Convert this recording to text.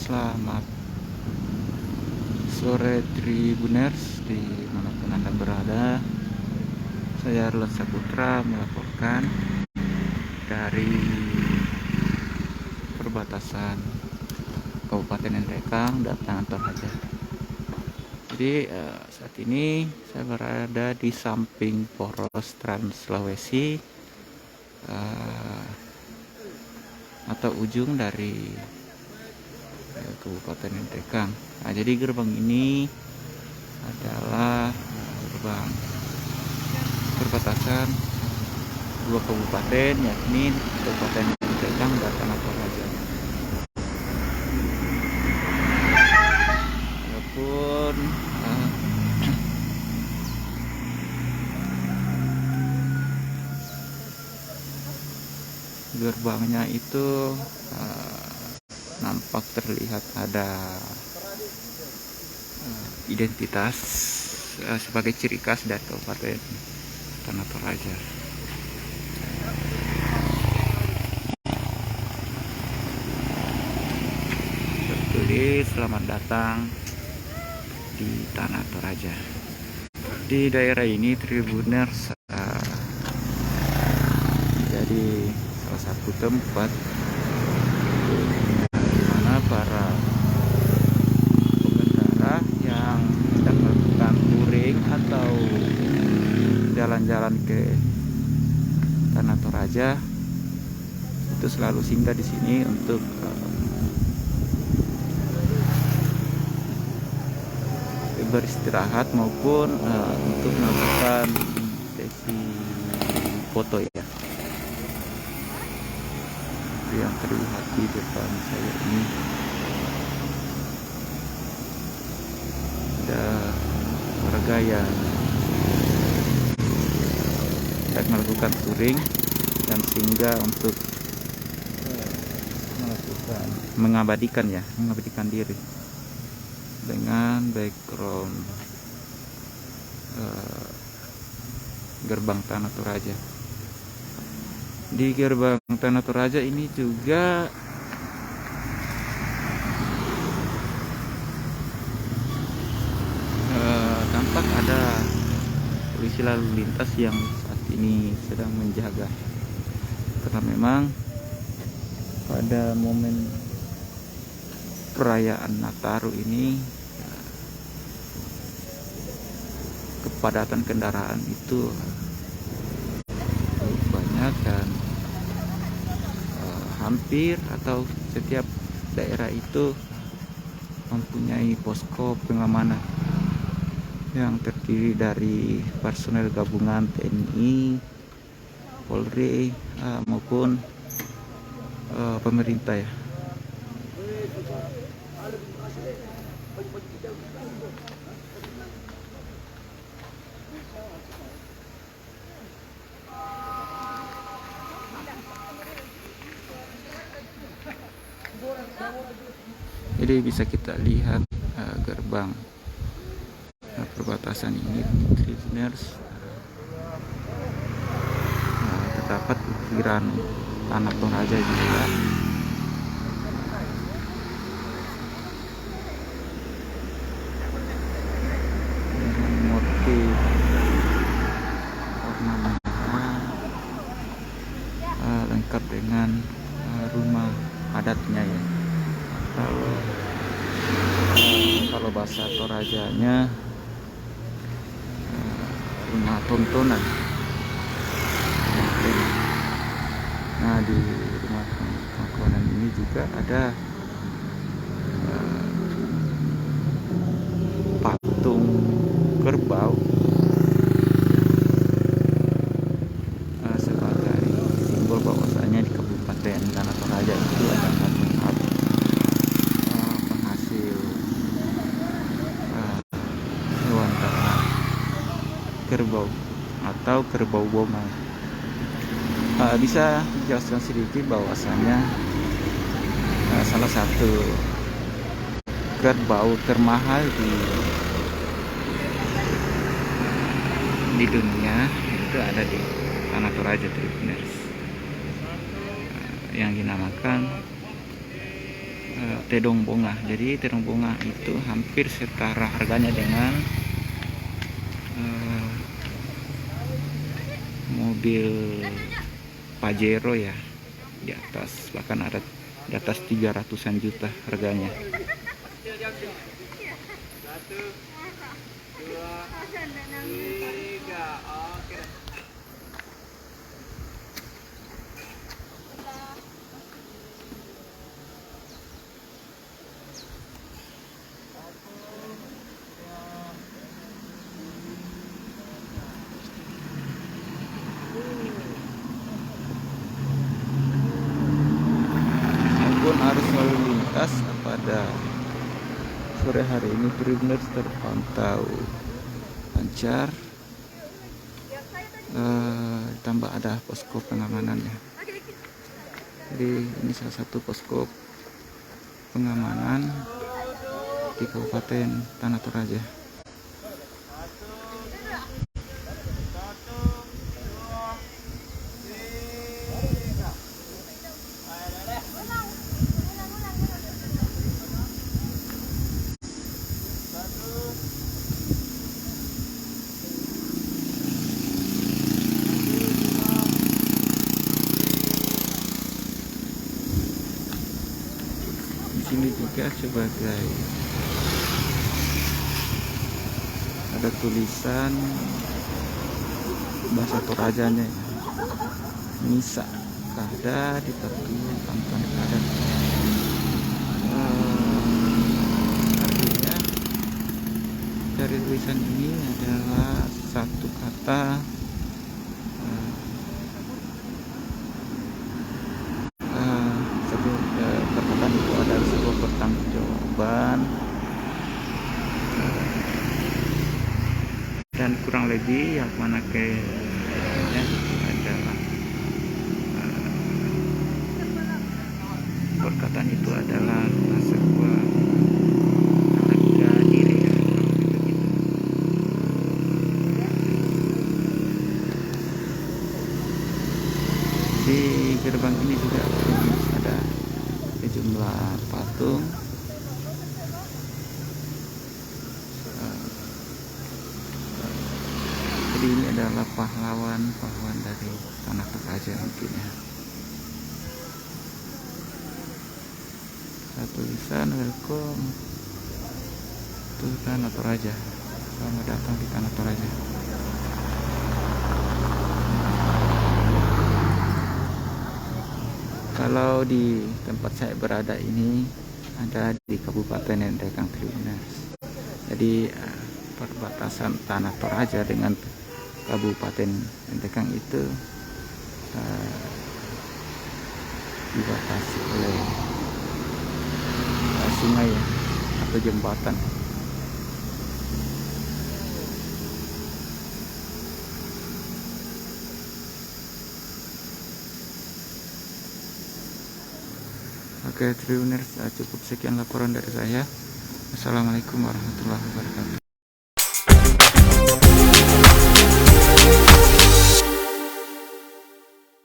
Selamat sore Tribuners dimanapun Anda berada. Saya Arlan Saputra melaporkan dari perbatasan Kabupaten Nrekang dan Tanah Toraja. Jadi saat ini saya berada di samping poros Trans Sulawesi atau ujung dari Kabupaten Nrekang. Nah, jadi gerbang ini adalah gerbang perbatasan dua kabupaten, yakni Kabupaten Nrekang dan Tanah Toraja. Walaupun gerbangnya itu nampak terlihat ada identitas sebagai ciri khas dari Kabupaten Tanah Toraja. Tertulis selamat datang di Tanah Toraja. Di daerah ini Tribuners jadi salah satu tempat di mana para pengendara yang hendak melakukan touring atau jalan-jalan ke Tanah Toraja itu selalu singgah di sini untuk beristirahat maupun untuk melakukan sesi foto ya. Yang terlihat di depan saya ini ada warga yang sedang melakukan touring dan singgah untuk melakukan mengabadikan diri dengan background gerbang Tanah Toraja. Di gerbang Tanah Toraja ini juga tampak ada polisi lalu lintas yang saat ini sedang menjaga, karena memang pada momen perayaan Nataru ini kepadatan kendaraan itu banyak dan hampir atau setiap daerah itu mempunyai posko pengamanan yang terdiri dari personel gabungan TNI, Polri maupun pemerintah ya. Jadi bisa kita lihat gerbang perbatasan ini Tribuners, terdapat ukiran Tanah Toraja juga. Dengan motif warna merah, lengkap dengan rumah adatnya ya. Kalau bahasa Torajanya rumah tontonan. Nah, di rumah tontonan ini juga ada patung kerbau sebagai simbol bahwasanya di Kabupaten Tanah Toraja itu ada tempat penghasil hewan ternak kerbau atau kerbau bomang. Bisa dijelaskan sedikit bahwasanya salah satu kerbau termahal di dunia itu ada di Tanah Toraja Tribuners, yang dinamakan Tedong Bonga. Jadi Tedong Bonga itu hampir setara harganya dengan mobil Pajero ya, di atas, bahkan ada di atas 300-an juta harganya. Maupun arus lalu lintas pada sore hari ini benar-benar terpantau lancar. Ditambah ada posko pengamanannya. Jadi ini salah satu posko pengamanan di Kabupaten Tanah Toraja. Di sini juga sebagai ada tulisan bahasa Torajanya, Nisa Kada di Tertua Tantan Kada. Artinya dari tulisan ini adalah satu kata perkataan itu adalah sebuah pertanggungjawaban, dan kurang lebih yang mana kayaknya adalah perkataan itu adalah sebuah harga diri ya, begitu. Di gerbang ini juga ada sejumlah patung jadi ini adalah pahlawan dari Tanah Toraja mungkin ya. Tulisan welcome to Tanah Toraja, selamat datang di Tanah Toraja. Kalau di tempat saya berada ini ada di Kabupaten Endekang Tribuners. Jadi perbatasan Tanah Toraja dengan Kabupaten Endekang itu dibatasi oleh sungai ya, atau jembatan. Oke, Tribuners, cukup sekian laporan dari saya. Assalamualaikum warahmatullahi wabarakatuh.